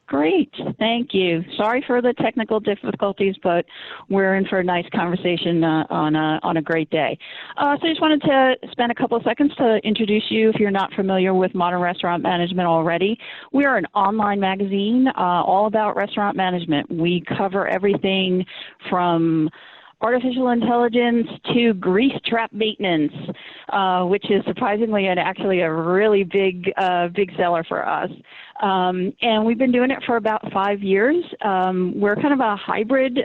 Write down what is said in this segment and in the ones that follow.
Great, thank you. Sorry for the technical difficulties, but we're in for a nice conversation on a great day. So I just wanted to spend a couple of seconds to introduce you if you're not familiar with modern restaurant management already. We are an online magazine all about restaurant management. We cover everything from artificial intelligence to grease trap maintenance, which is surprisingly and actually a really big seller for us. And we've been doing it for about 5 years. We're kind of a hybrid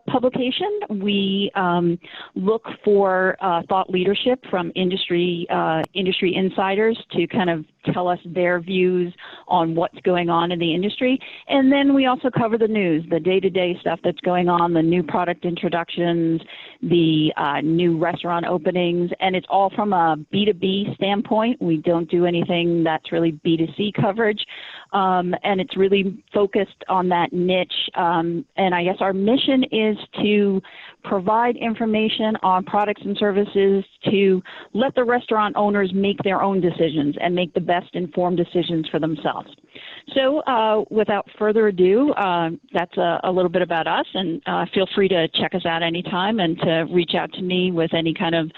publication. We look for thought leadership from industry insiders to kind of tell us their views on what's going on in the industry. And then we also cover the news, the day-to-day stuff that's going on, the new product introductions, the new restaurant openings, and it's all from a B2B standpoint. We don't do anything that's really B2C coverage. And it's really focused on that niche. And I guess our mission is to provide information on products and services to let the restaurant owners make their own decisions and make the best informed decisions for themselves. So without further ado, that's a little bit about us, and feel free to check us out anytime and to reach out to me with any kind of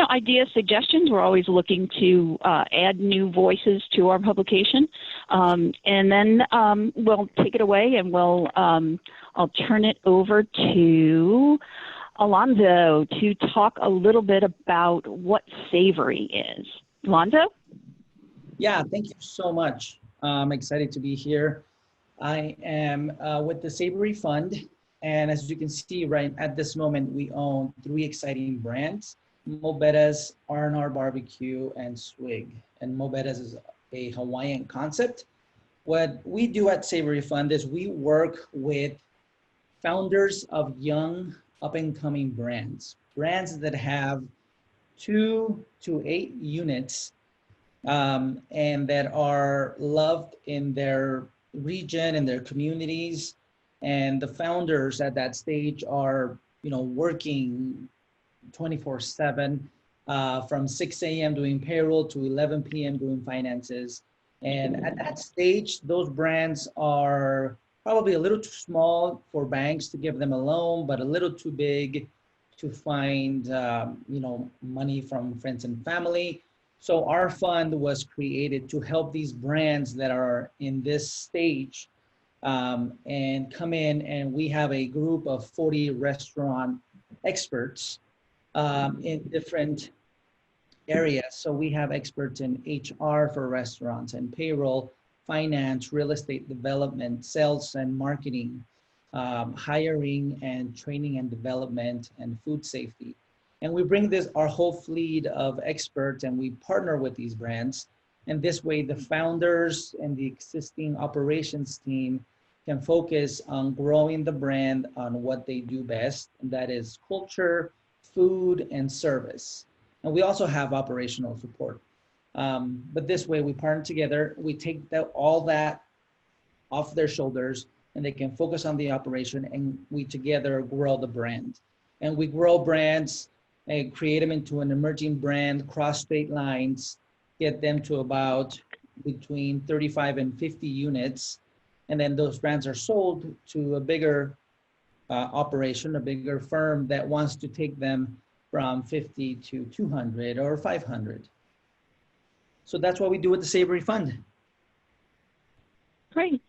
ideas, suggestions. We're always looking to add new voices to our publication. And then we'll take it away and I'll turn it over to Alonso to talk a little bit about what Savory is. Alonso? Yeah, thank you so much. I'm excited to be here. I am with the Savory Fund. And as you can see, right at this moment, we own 3 exciting brands: Mobetta's, R&R Barbecue, and Swig. And Mobetta's is a Hawaiian concept. What we do at Savory Fund is we work with founders of young up-and-coming brands that have 2 to 8 units and that are loved in their region and their communities. And the founders at that stage are, working 24/7 from 6 a.m. doing payroll to 11 p.m. doing finances. And at that stage, those brands are probably a little too small for banks to give them a loan, but a little too big to find, money from friends and family. So our fund was created to help these brands that are in this stage and come in, and we have a group of 40 restaurant experts in different areas. So we have experts in HR for restaurants and payroll, finance, real estate development, sales and marketing, hiring and training and development, and food safety. And we bring our whole fleet of experts and we partner with these brands. And this way the founders and the existing operations team can focus on growing the brand on what they do best, and that is culture, food, and service. And we also have operational support. But this way we partner together, we take all that off their shoulders and they can focus on the operation, and we together grow the brand. And we grow brands and create them into an emerging brand, cross state lines, get them to about between 35 and 50 units. And then those brands are sold to a bigger operation, a bigger firm that wants to take them from 50 to 200 or 500. So that's what we do with the Savory Fund. Great.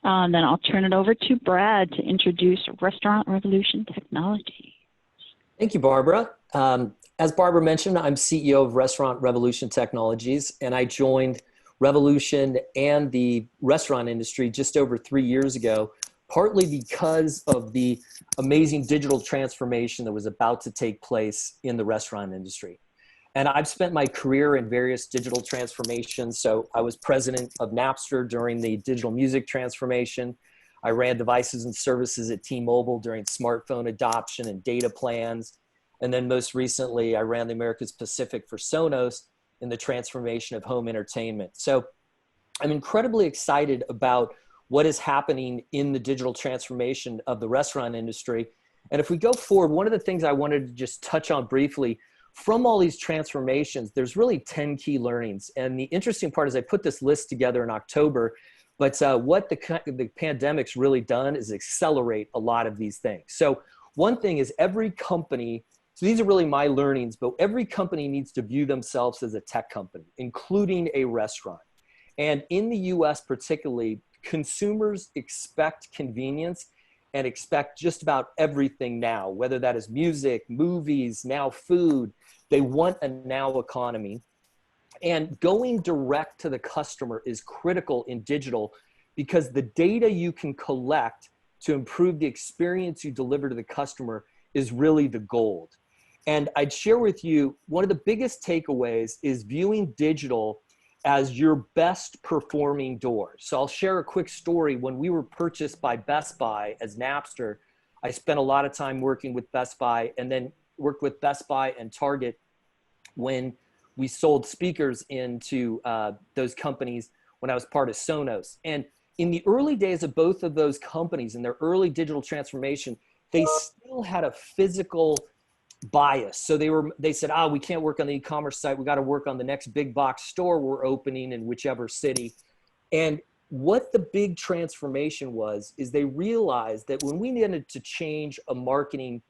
Then I'll turn it over to Brad to introduce Restaurant Revolution Technology. Thank you, Barbara. As Barbara mentioned, I'm CEO of Restaurant Revolution Technologies, and I joined Revolution and the restaurant industry just over 3 years ago, partly because of the amazing digital transformation that was about to take place in the restaurant industry. And I've spent my career in various digital transformations. So I was president of Napster during the digital music transformation. I ran devices and services at T-Mobile during smartphone adoption and data plans. And then most recently, I ran the Americas Pacific for Sonos in the transformation of home entertainment. So I'm incredibly excited about what is happening in the digital transformation of the restaurant industry. And if we go forward, one of the things I wanted to just touch on briefly, from all these transformations, there's really 10 key learnings. And the interesting part is I put this list together in October But what the pandemic's really done is accelerate a lot of these things. So one thing is every company, so these are really my learnings, but every company needs to view themselves as a tech company, including a restaurant. And in the US particularly, consumers expect convenience and expect just about everything now, whether that is music, movies, now food. They want a now economy. And going direct to the customer is critical in digital because the data you can collect to improve the experience you deliver to the customer is really the gold. And I'd share with you, one of the biggest takeaways is viewing digital as your best performing door. So I'll share a quick story. When we were purchased by Best Buy as Napster, I spent a lot of time working with Best Buy and then worked with Best Buy and Target when we sold speakers into those companies when I was part of Sonos. And in the early days of both of those companies, in their early digital transformation, they still had a physical bias. So they said, we can't work on the e-commerce site. We got to work on the next big box store we're opening in whichever city. And what the big transformation was, is they realized that when we needed to change a marketing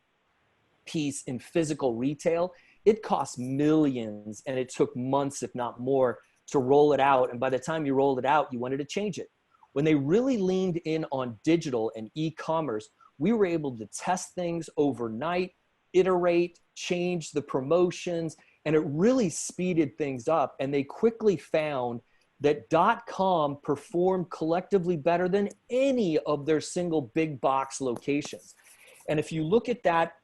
piece in physical retail, it cost millions and it took months, if not more, to roll it out. And by the time you rolled it out, you wanted to change it. When they really leaned in on digital and e-commerce, we were able to test things overnight, iterate, change the promotions, and it really speeded things up. And they quickly found that .com performed collectively better than any of their single big box locations. And if you look at that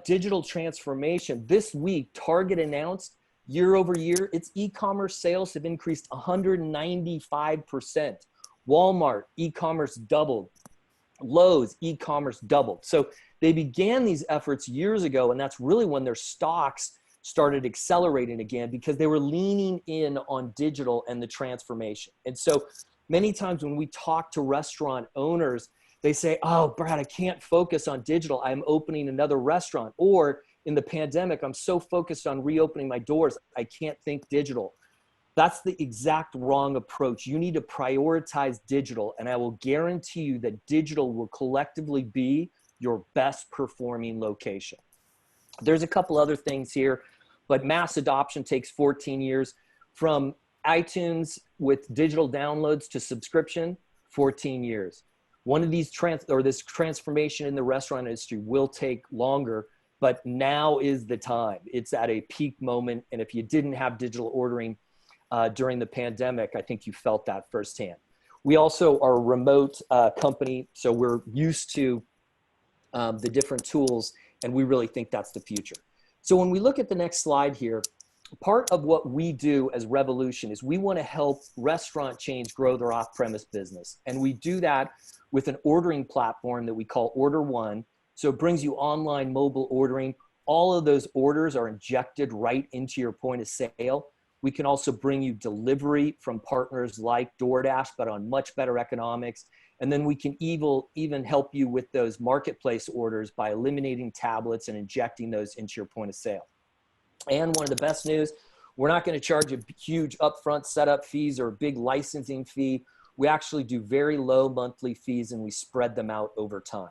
digital transformation, this week, Target announced year over year, its e-commerce sales have increased 195%. Walmart, e-commerce doubled. Lowe's, e-commerce doubled. So they began these efforts years ago, and that's really when their stocks started accelerating again because they were leaning in on digital and the transformation. And so many times when we talk to restaurant owners, they say, Brad, I can't focus on digital. I'm opening another restaurant. Or in the pandemic, I'm so focused on reopening my doors, I can't think digital. That's the exact wrong approach. You need to prioritize digital, and I will guarantee you that digital will collectively be your best performing location. There's a couple other things here, but mass adoption takes 14 years. From iTunes with digital downloads to subscription, 14 years. One of these this transformation in the restaurant industry will take longer, but now is the time. It's at a peak moment. And if you didn't have digital ordering during the pandemic, I think you felt that firsthand. We also are a remote company, so we're used to the different tools, and we really think that's the future. So when we look at the next slide here, part of what we do as Revolution is we want to help restaurant chains grow their off-premise business. And we do that with an ordering platform that we call Order One. So it brings you online mobile ordering. All of those orders are injected right into your point of sale. We can also bring you delivery from partners like DoorDash, but on much better economics. And then we can even help you with those marketplace orders by eliminating tablets and injecting those into your point of sale. And one of the best news, we're not going to charge a huge upfront setup fees or a big licensing fee. We actually do very low monthly fees and we spread them out over time.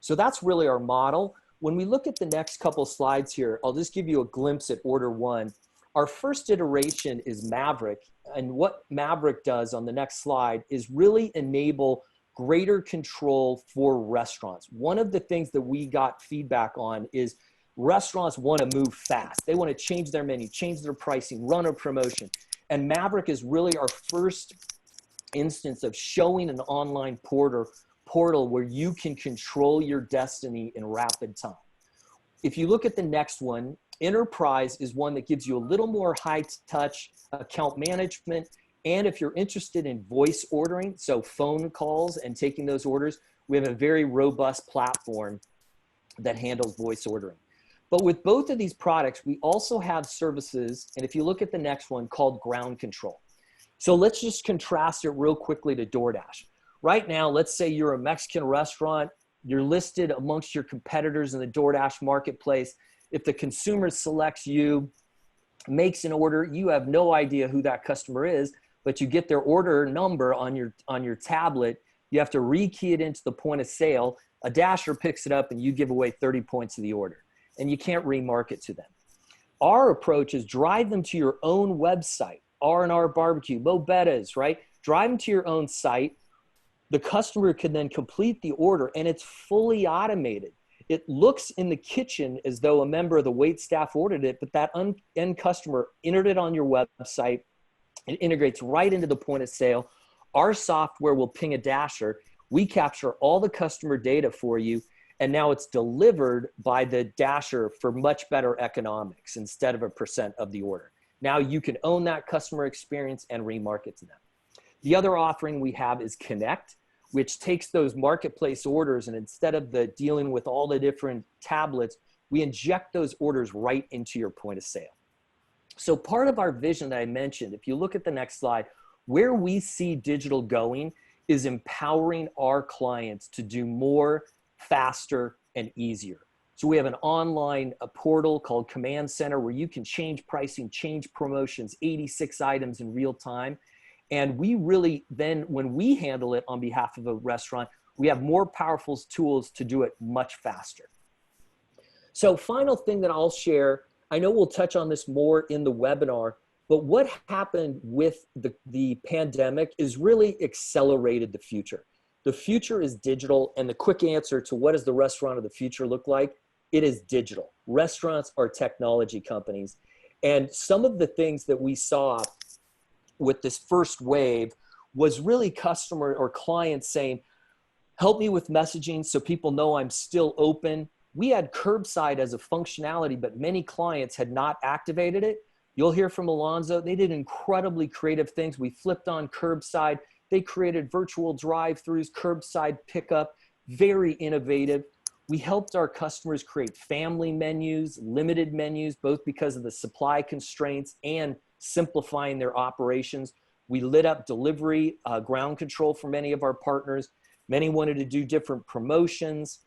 So that's really our model. When we look at the next couple slides here, I'll just give you a glimpse at Order One. Our first iteration is Maverick. And what Maverick does on the next slide is really enable greater control for restaurants. One of the things that we got feedback on is restaurants want to move fast. They want to change their menu, change their pricing, run a promotion. And Maverick is really our first instance of showing an online portal where you can control your destiny in rapid time. If you look at the next one, Enterprise is one that gives you a little more high touch account management. And if you're interested in voice ordering, so phone calls and taking those orders, we have a very robust platform that handles voice ordering. But with both of these products, we also have services, and if you look at the next one, called Ground Control. So let's just contrast it real quickly to DoorDash. Right now, let's say you're a Mexican restaurant, you're listed amongst your competitors in the DoorDash marketplace. If the consumer selects you, makes an order, you have no idea who that customer is, but you get their order number on your tablet. You have to rekey it into the point of sale. A dasher picks it up and you give away 30 points of the order, and you can't remarket to them. Our approach is drive them to your own website, R&R Barbecue, Mo Betta's, right? Drive them to your own site. The customer can then complete the order, and it's fully automated. It looks in the kitchen as though a member of the wait staff ordered it, but that end customer entered it on your website. It integrates right into the point of sale. Our software will ping a dasher. We capture all the customer data for you, and now it's delivered by the dasher for much better economics instead of a % of the order. Now you can own that customer experience and remarket to them. The other offering we have is Connect, which takes those marketplace orders, and instead of dealing with all the different tablets, we inject those orders right into your point of sale. So part of our vision that I mentioned, if you look at the next slide, where we see digital going is empowering our clients to do more, faster, and easier. So we have an online portal called Command Center where you can change pricing, change promotions, 86 items in real time. And we really then, when we handle it on behalf of a restaurant, we have more powerful tools to do it much faster. So final thing that I'll share, I know we'll touch on this more in the webinar, but what happened with the pandemic is really accelerated the future. The future is digital, and the quick answer to what does the restaurant of the future look like? It is digital. Restaurants are technology companies. And some of the things that we saw with this first wave was really customer or clients saying, help me with messaging so people know I'm still open. We had curbside as a functionality, but many clients had not activated it. You'll hear from Alonso. They did incredibly creative things. We flipped on curbside. They created virtual drive-throughs, curbside pickup, very innovative. We helped our customers create family menus, limited menus, both because of the supply constraints and simplifying their operations. We lit up delivery, ground control for many of our partners. Many wanted to do different promotions.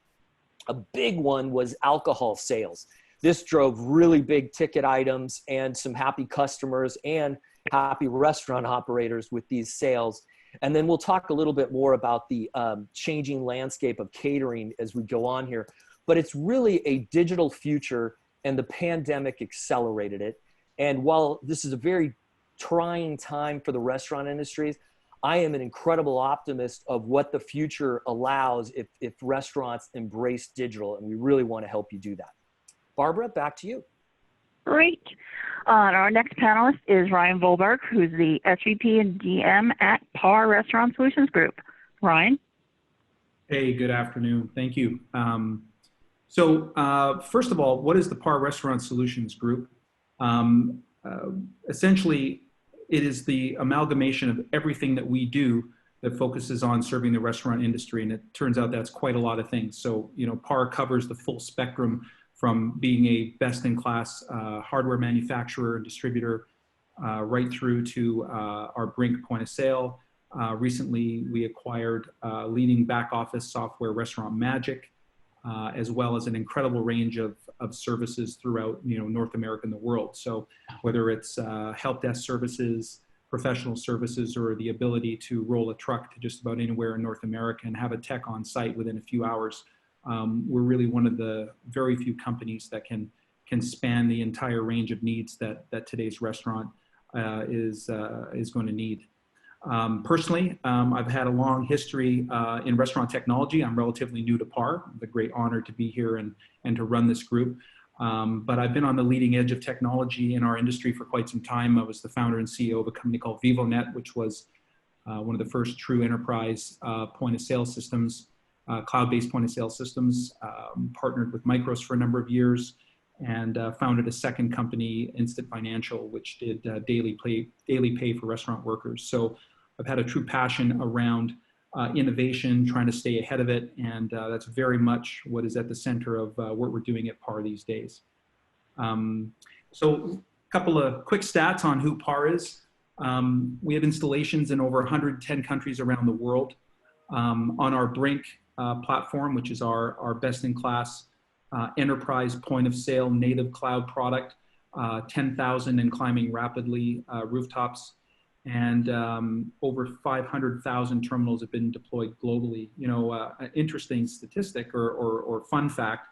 A big one was alcohol sales. This drove really big ticket items and some happy customers and happy restaurant operators with these sales. And then we'll talk a little bit more about the changing landscape of catering as we go on here. But it's really a digital future, and the pandemic accelerated it. And while this is a very trying time for the restaurant industries, I am an incredible optimist of what the future allows if restaurants embrace digital, and we really want to help you do that. Barbara, back to you. Great. Our next panelist is Ryan Volberg, who's the SVP and DM at PAR Restaurant Solutions Group. Ryan? Hey, good afternoon. Thank you. First of all, what is the PAR Restaurant Solutions Group? Essentially, it is the amalgamation of everything that we do that focuses on serving the restaurant industry, and it turns out that's quite a lot of things. So, PAR covers the full spectrum from being a best-in-class hardware manufacturer and distributor right through to our Brink point of sale. Recently, we acquired leading back-office software, Restaurant Magic, as well as an incredible range of services throughout North America and the world. So whether it's help desk services, professional services, or the ability to roll a truck to just about anywhere in North America and have a tech on site within a few hours, we're really one of the very few companies that can span the entire range of needs that today's restaurant is going to need. Personally, I've had a long history in restaurant technology. I'm relatively new to PAR. It's a great honor to be here and to run this group. But I've been on the leading edge of technology in our industry for quite some time. I was the founder and CEO of a company called VivoNet, which was one of the first true enterprise point of sale systems, cloud-based point of sale systems, partnered with Micros for a number of years, and founded a second company, Instant Financial, which did daily pay for restaurant workers. So I've had a true passion around innovation, trying to stay ahead of it, and that's very much what is at the center of what we're doing at PAR these days. So a couple of quick stats on who PAR is. We have installations in over 110 countries around the world. On our Brink platform, which is our best-in-class enterprise point of sale native cloud product, 10,000 and climbing rapidly rooftops. and over 500,000 terminals have been deployed globally. You know, an interesting statistic or fun fact,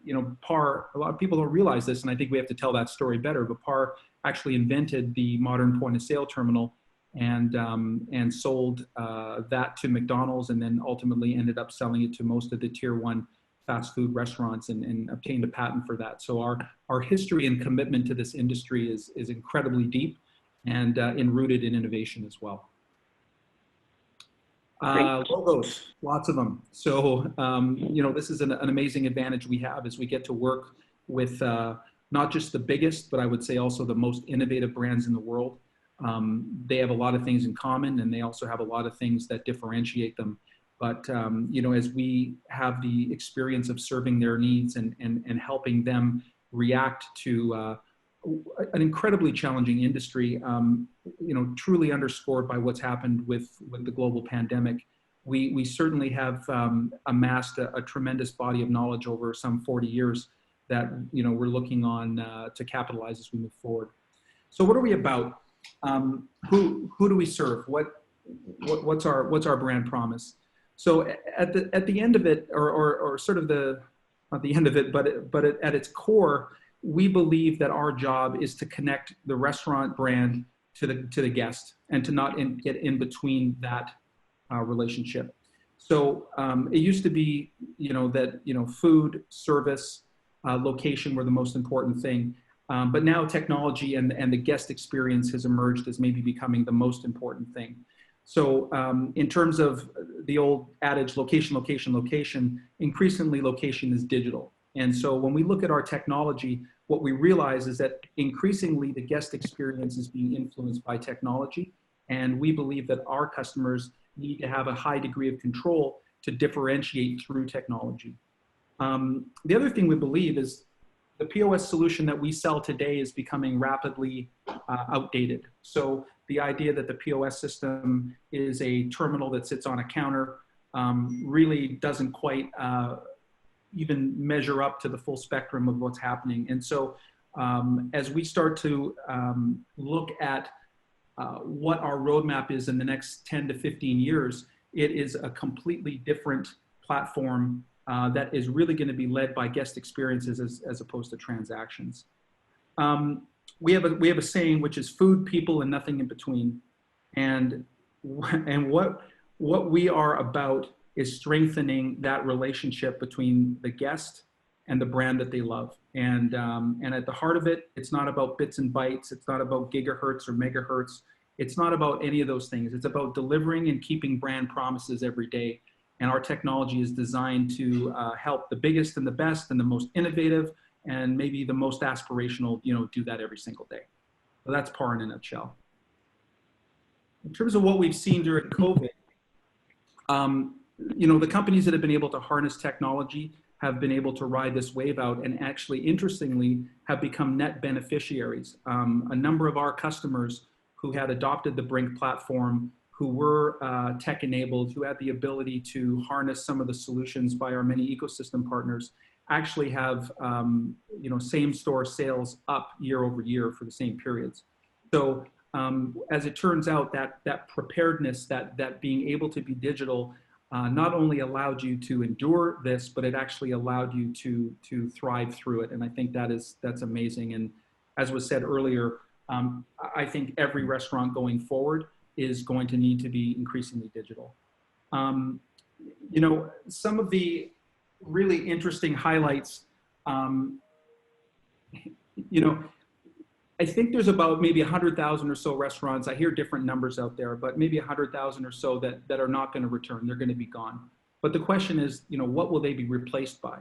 you know, PAR, a lot of people don't realize this, and I think we have to tell that story better, but PAR actually invented the modern point of sale terminal and sold that to McDonald's, and then ultimately ended up selling it to most of the tier 1 fast food restaurants and obtained a patent for that. So our history and commitment to this industry is incredibly deep and enrooted in innovation as well. Logos, lots of them. So, you know, this is an amazing advantage we have as we get to work with not just the biggest, but I would say also the most innovative brands in the world. They have a lot of things in common, and they also have a lot of things that differentiate them. But, you know, as we have the experience of serving their needs and helping them react to an incredibly challenging industry, you know, truly underscored by what's happened with the global pandemic, we certainly have amassed a tremendous body of knowledge over some 40 years that, you know, we're looking on to capitalize as we move forward. So what are we about? Who do we serve? What's our brand promise? So at the end of it, or sort of not the end of it, but at its core, we believe that our job is to connect the restaurant brand to the guest, and to not get in between that relationship. So it used to be, you know, that, you know, food, service, location were the most important thing. But now technology and the guest experience has emerged as maybe becoming the most important thing. So in terms of the old adage, location, location, location, increasingly location is digital. And so when we look at our technology, what we realize is that increasingly the guest experience is being influenced by technology. And we believe that our customers need to have a high degree of control to differentiate through technology. The other thing we believe is the POS solution that we sell today is becoming rapidly outdated. So the idea that the POS system is a terminal that sits on a counter really doesn't quite even measure up to the full spectrum of what's happening. And so as we start to look at what our roadmap is in the next 10 to 15 years, it is a completely different platform that is really going to be led by guest experiences as opposed to transactions. We have a saying, which is food, people, and nothing in between. And what we are about is strengthening that relationship between the guest and the brand that they love. And at the heart of it, it's not about bits and bytes. It's not about gigahertz or megahertz. It's not about any of those things. It's about delivering and keeping brand promises every day. And our technology is designed to help the biggest and the best and the most innovative and maybe the most aspirational, you know, do that every single day. So that's PAR in a nutshell. In terms of what we've seen during COVID, you know, the companies that have been able to harness technology have been able to ride this wave out, and actually, interestingly, have become net beneficiaries. A number of our customers who had adopted the Brink platform, who were tech-enabled, who had the ability to harness some of the solutions by our many ecosystem partners, actually have you know, same-store sales up year over year for the same periods. So as it turns out, that preparedness, that being able to be digital, not only allowed you to endure this, but it actually allowed you to thrive through it. And I think that's amazing. And as was said earlier, I think every restaurant going forward is going to need to be increasingly digital. You know, some of the really interesting highlights, you know, I think there's about maybe 100,000 or so restaurants. I hear different numbers out there, but maybe 100,000 or so that are not going to return. They're going to be gone. But the question is, you know, what will they be replaced by?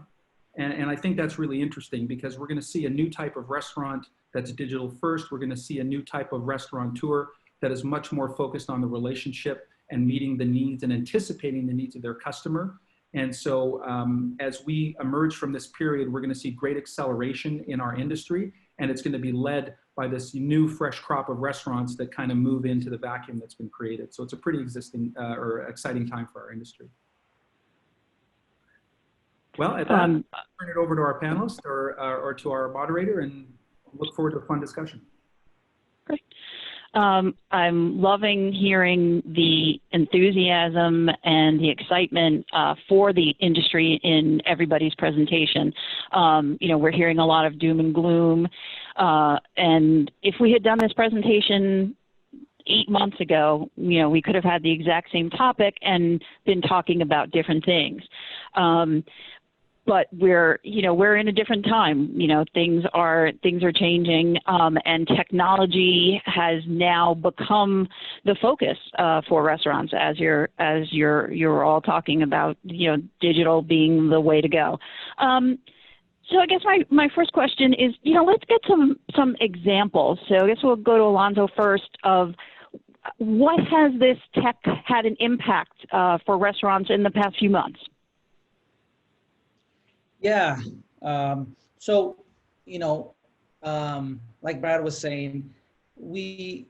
And I think that's really interesting, because we're going to see a new type of restaurant that's digital first. We're going to see a new type of restaurateur that is much more focused on the relationship and meeting the needs and anticipating the needs of their customer. And so as we emerge from this period, we're going to see great acceleration in our industry, and it's going to be led by this new fresh crop of restaurants that kind of move into the vacuum that's been created. So it's a pretty or exciting time for our industry. Well, at that, I'll turn it over to our panelist or to our moderator, and look forward to a fun discussion. Great. I'm loving hearing the enthusiasm and the excitement for the industry in everybody's presentation. We're hearing a lot of doom and gloom. And if we had done this presentation 8 months ago, we could have had the exact same topic and been talking about different things. But we're in a different time. Things are changing, and technology has now become the focus for restaurants, as you're all talking about. Digital being the way to go. So I guess my first question is, let's get some examples. So I guess we'll go to Alonso first. Of what has this tech had an impact for restaurants in the past few months? Yeah. So, like Brad was saying, we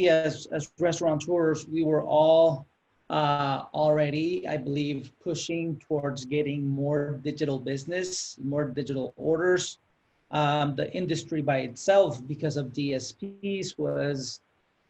as restaurateurs, we were all already, I believe, pushing towards getting more digital business, more digital orders. The industry by itself, because of DSPs, was,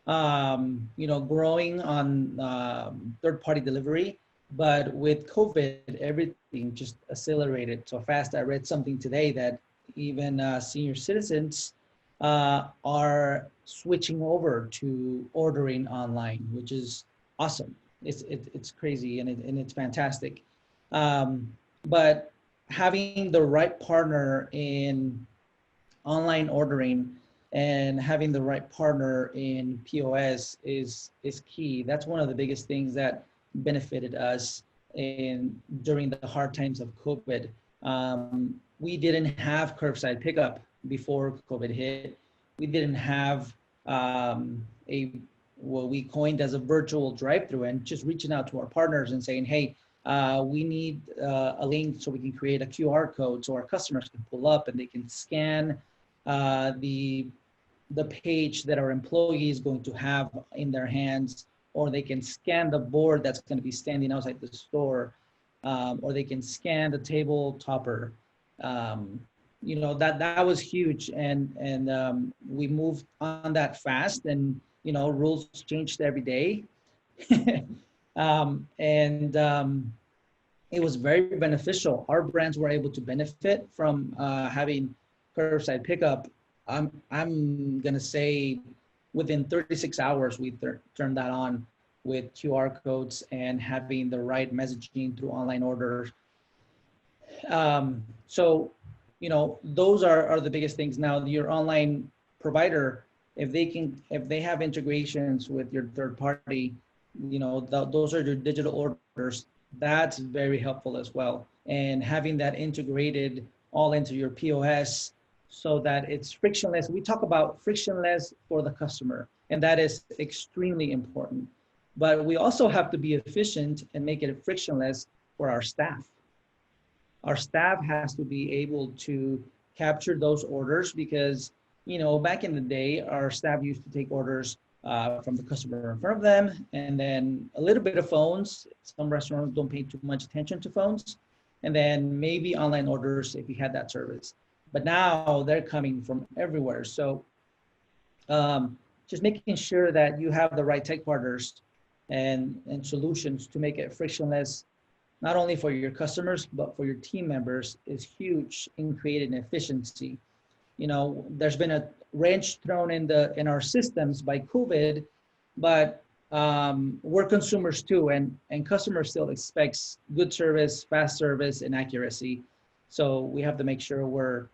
growing on third-party delivery. But with COVID, everything just accelerated so fast. I read something today that even senior citizens are switching over to ordering online, which is awesome. It's crazy and it's fantastic. But having the right partner in online ordering and having the right partner in POS is key. That's one of the biggest things that benefited us during the hard times of COVID. We didn't have curbside pickup before COVID hit. We didn't have what we coined as a virtual drive-through, and just reaching out to our partners and saying, hey, we need a link so we can create a QR code so our customers can pull up and they can scan the page that our employee is going to have in their hands, or they can scan the board that's going to be standing outside the store, or they can scan the table topper. That was huge, and we moved on that fast, and rules changed every day. It was very beneficial. Our brands were able to benefit from having curbside pickup. I'm gonna say within 36 hours, we turned that on with QR codes and having the right messaging through online orders. So, those are the biggest things. Now, your online provider, if they have integrations with your third party, those are your digital orders. That's very helpful as well. And having that integrated all into your POS, so that it's frictionless. We talk about frictionless for the customer, and that is extremely important. But we also have to be efficient and make it frictionless for our staff. Our staff has to be able to capture those orders because, back in the day, our staff used to take orders from the customer in front of them, and then a little bit of phones. Some restaurants don't pay too much attention to phones, and then maybe online orders if you had that service. But now they're coming from everywhere. So just making sure that you have the right tech partners and solutions to make it frictionless, not only for your customers, but for your team members, is huge in creating efficiency. There's been a wrench thrown in our systems by COVID, but we're consumers too, and customers still expects good service, fast service, and accuracy. So we have to make sure we're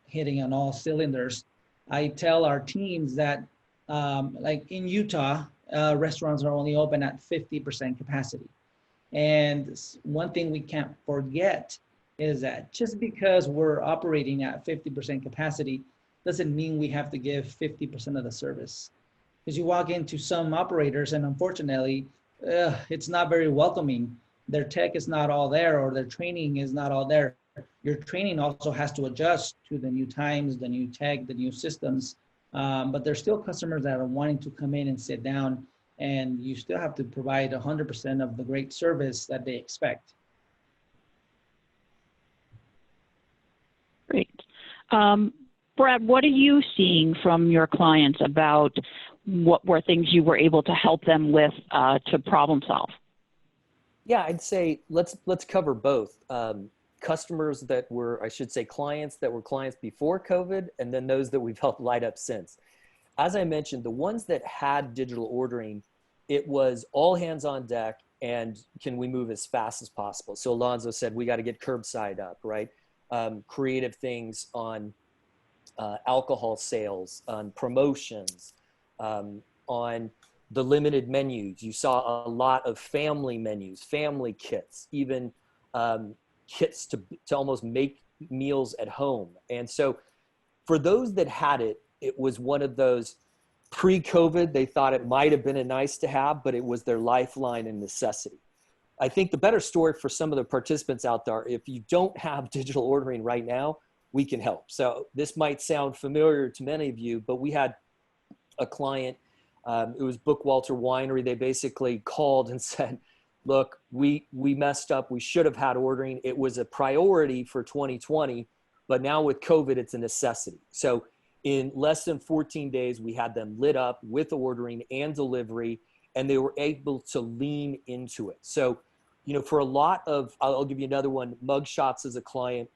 hitting on all cylinders. I tell our teams that, like in Utah, restaurants are only open at 50% capacity. And one thing we can't forget is that just because we're operating at 50% capacity doesn't mean we have to give 50% of the service. Because you walk into some operators and unfortunately, it's not very welcoming. Their tech is not all there, or their training is not all there. Your training also has to adjust to the new times, the new tech, the new systems. But there's still customers that are wanting to come in and sit down, and you still have to provide 100% of the great service that they expect. Great. Brad, what are you seeing from your clients about what were things you were able to help them with to problem solve? Yeah, I'd say let's cover both. Customers that were, I should say, clients that were clients before COVID, and then those that we've helped light up since. As I mentioned, the ones that had digital ordering, it was all hands on deck and can we move as fast as possible? So Alonso said, we got to get curbside up, right? Creative things on alcohol sales, on promotions, on the limited menus. You saw a lot of family menus, family kits, even kits to almost make meals at home. And so for those that had it, it was one of those pre-COVID, they thought it might have been a nice to have, but it was their lifeline and necessity. I think the better story for some of the participants out there, if you don't have digital ordering right now, we can help. So this might sound familiar to many of you, but we had a client, it was Bookwalter Winery. They basically called and said, look, we messed up. We should have had ordering. It was a priority for 2020, but now with COVID, it's a necessity. So in less than 14 days, we had them lit up with ordering and delivery, and they were able to lean into it. So, you know, for a lot of, I'll give you another one, Mugshots as a client,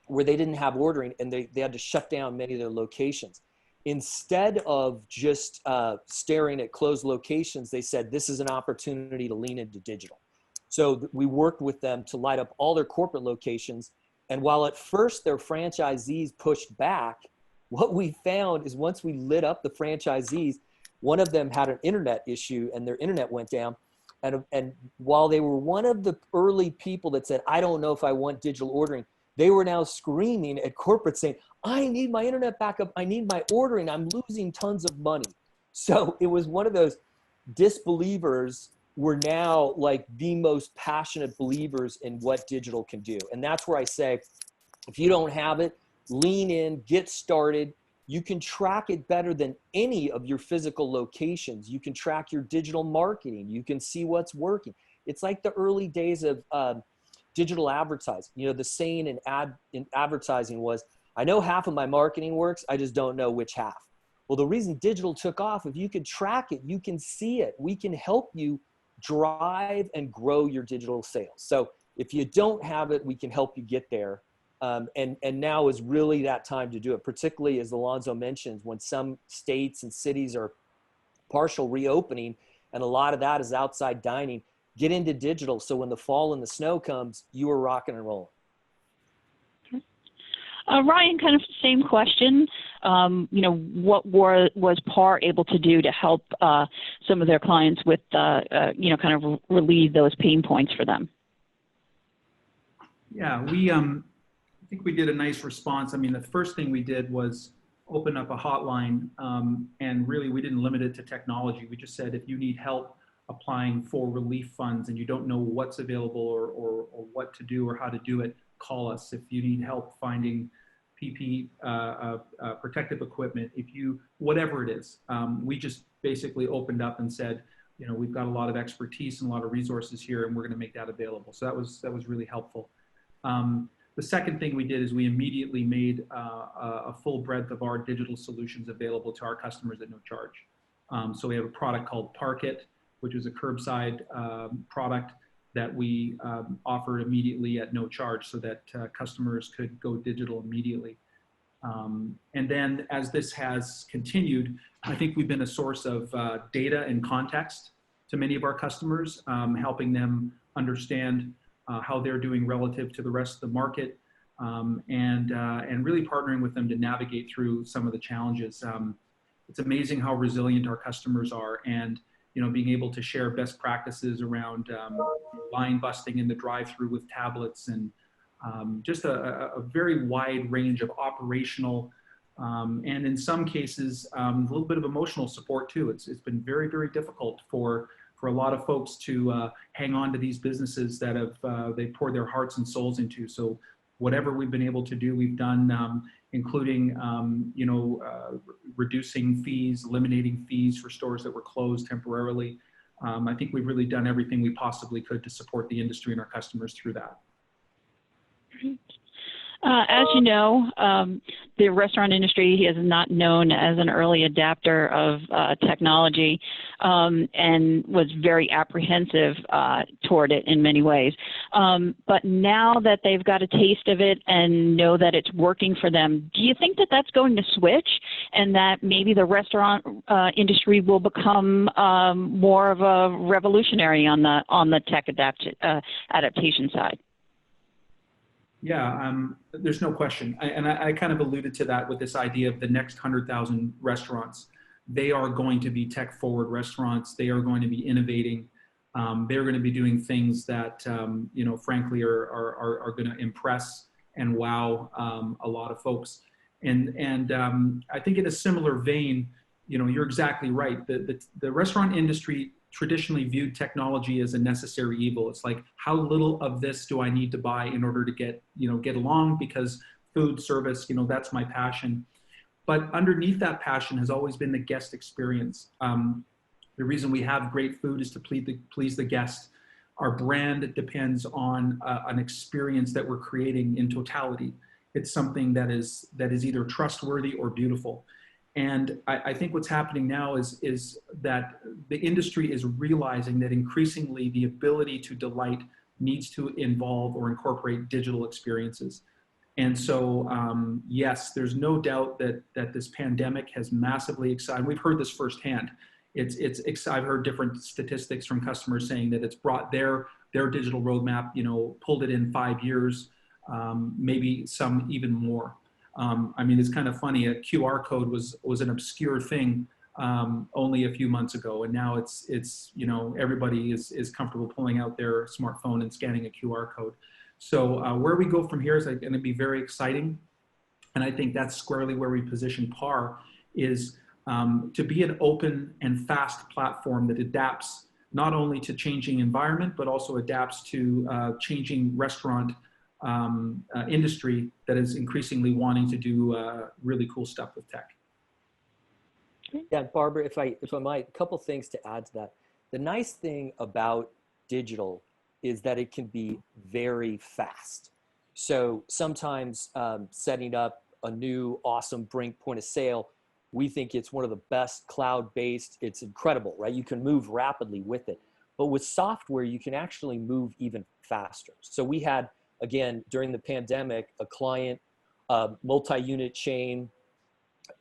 where they didn't have ordering and they had to shut down many of their locations. Instead of just staring at closed locations, they said, this is an opportunity to lean into digital. So we worked with them to light up all their corporate locations. And while at first their franchisees pushed back, what we found is once we lit up the franchisees, one of them had an internet issue and their internet went down. And while they were one of the early people that said, I don't know if I want digital ordering, they were now screaming at corporate saying, I need my internet backup. I need my ordering. I'm losing tons of money. So it was one of those disbelievers were now like the most passionate believers in what digital can do. And that's where I say, if you don't have it, lean in, get started. You can track it better than any of your physical locations. You can track your digital marketing. You can see what's working. It's like the early days of digital advertising. You know, the saying in advertising was, I know half of my marketing works, I just don't know which half. Well, the reason digital took off, if you could track it, you can see it. We can help you drive and grow your digital sales. So if you don't have it, we can help you get there. And now is really that time to do it, particularly as Alonso mentions, when some states and cities are partial reopening, and a lot of that is outside dining. Get into digital, so when the fall and the snow comes, you are rocking and rolling. Ryan, kind of same question. You know, what was PAR able to do to help some of their clients with, you know, kind of relieve those pain points for them? Yeah, I think we did a nice response. I mean, the first thing we did was open up a hotline, and really we didn't limit it to technology. We just said, if you need help applying for relief funds and you don't know what's available or what to do or how to do it, call us. If you need help finding PPE, protective equipment, whatever it is, we just basically opened up and said, you know, we've got a lot of expertise and a lot of resources here, and we're going to make that available. So that was really helpful. The second thing we did is we immediately made a full breadth of our digital solutions available to our customers at no charge. So we have a product called Parkit, which is a curbside product that we offered immediately at no charge so that customers could go digital immediately. And then as this has continued, I think we've been a source of data and context to many of our customers, helping them understand how they're doing relative to the rest of the market, and really partnering with them to navigate through some of the challenges. It's amazing how resilient our customers are, and you know, being able to share best practices around line busting in the drive-through with tablets, and just a very wide range of operational and in some cases a little bit of emotional support too. It's been very, very difficult for a lot of folks to hang on to these businesses that have they poured their hearts and souls into. So whatever we've been able to do, we've done, including you know, reducing fees, eliminating fees for stores that were closed temporarily. I think we've really done everything we possibly could to support the industry and our customers through that. As you know, the restaurant industry is not known as an early adapter of technology and was very apprehensive toward it in many ways. But now that they've got a taste of it and know that it's working for them, do you think that that's going to switch and that maybe the restaurant industry will become more of a revolutionary on the tech adaptation side? Yeah, there's no question. I kind of alluded to that with this idea of the next 100,000 restaurants. They are going to be tech-forward restaurants. They are going to be innovating. They're going to be doing things that, you know, frankly, are going to impress and wow a lot of folks. And I think in a similar vein, you know, you're exactly right. The restaurant industry traditionally viewed technology as a necessary evil. It's like, how little of this do I need to buy in order to get along, because food service, you know, that's my passion. But underneath that passion has always been the guest experience. The reason we have great food is to please the guest. Our brand depends on an experience that we're creating in totality. It's something that is either trustworthy or beautiful. And I think what's happening now is that the industry is realizing that increasingly the ability to delight needs to involve or incorporate digital experiences. And so, yes, there's no doubt that this pandemic has massively excited. We've heard this firsthand. I've heard different statistics from customers saying that it's brought their digital roadmap, you know, pulled it in 5 years, maybe some even more. I mean, it's kind of funny. A QR code was an obscure thing only a few months ago, and now it's you know, everybody is comfortable pulling out their smartphone and scanning a QR code. So where we go from here is going to be very exciting, and I think that's squarely where we position PAR, is to be an open and fast platform that adapts not only to changing environment but also adapts to changing restaurant industry that is increasingly wanting to do really cool stuff with tech. Yeah, Barbara, if I might, a couple things to add to that. The nice thing about digital is that it can be very fast. So sometimes setting up a new awesome Brink point of sale, we think it's one of the best cloud-based. It's incredible, right? You can move rapidly with it. But with software, you can actually move even faster. So we had, again, during the pandemic, a client, multi-unit chain,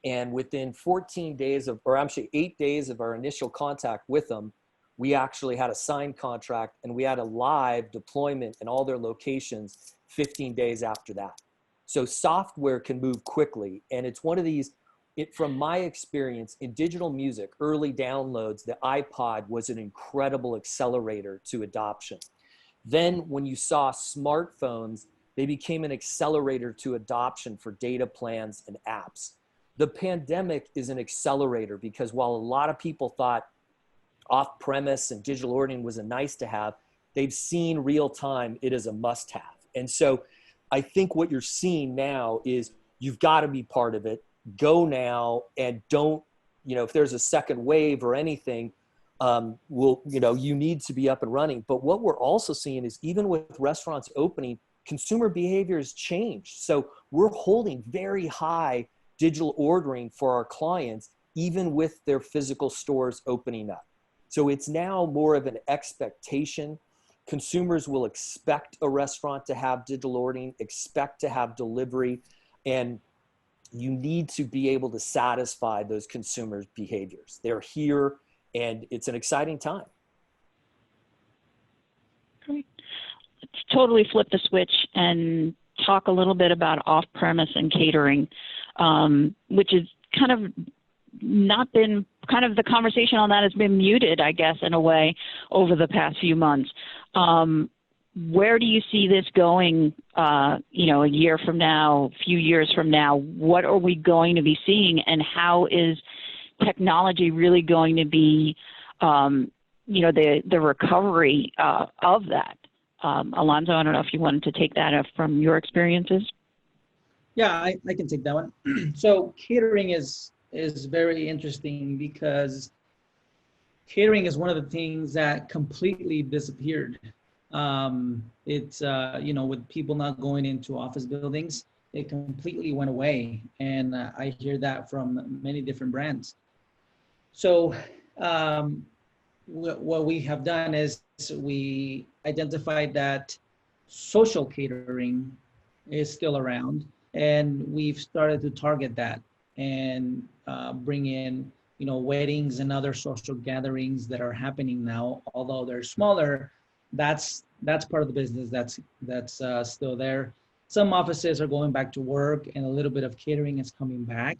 and within 14 days of, or actually 8 days of our initial contact with them, we actually had a signed contract and we had a live deployment in all their locations 15 days after that. So software can move quickly. And it's one of these, from my experience in digital music, early downloads, the iPod was an incredible accelerator to adoption. Then when you saw smartphones, they became an accelerator to adoption for data plans and apps. The pandemic is an accelerator because while a lot of people thought off-premise and digital ordering was a nice to have, they've seen real time it is a must have. And so I think what you're seeing now is you've got to be part of it. Go now, and don't, you know, if there's a second wave or anything, you need to be up and running. But what we're also seeing is even with restaurants opening, consumer behavior has changed. So we're holding very high digital ordering for our clients, even with their physical stores opening up. So it's now more of an expectation. Consumers will expect a restaurant to have digital ordering, expect to have delivery, and you need to be able to satisfy those consumers' behaviors. They're here, and it's an exciting time. Great. Let's totally flip the switch and talk a little bit about off-premise and catering, which is kind of not been, kind of the conversation on that has been muted, I guess, in a way, over the past few months. Where do you see this going, a year from now, a few years from now? What are we going to be seeing, and how is technology really going to be, the recovery of that? Alonso, I don't know if you wanted to take that up from your experiences. Yeah, I can take that one. So catering is very interesting because catering is one of the things that completely disappeared. It's with people not going into office buildings, it completely went away. And I hear that from many different brands. So what we have done is we identified that social catering is still around, and we've started to target that and bring in, weddings and other social gatherings that are happening now. Although they're smaller, that's part of the business that's still there. Some offices are going back to work, and a little bit of catering is coming back.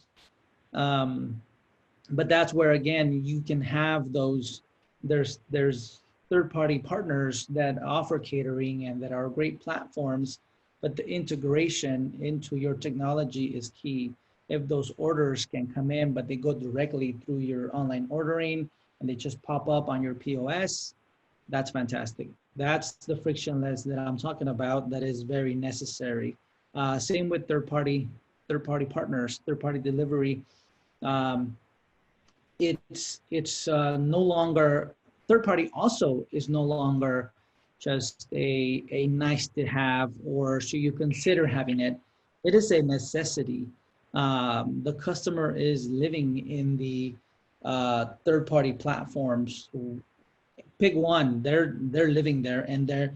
But that's where, again, you can have those. There's third-party partners that offer catering and that are great platforms, but the integration into your technology is key. If those orders can come in, but they go directly through your online ordering and they just pop up on your POS, that's fantastic. That's the frictionless that I'm talking about that is very necessary. Same with third-party partners, third-party delivery. It's no longer, third party also is no longer just a nice to have, or should you consider having it. It is a necessity. The customer is living in the third party platforms. Pick one, they're living there, and they're,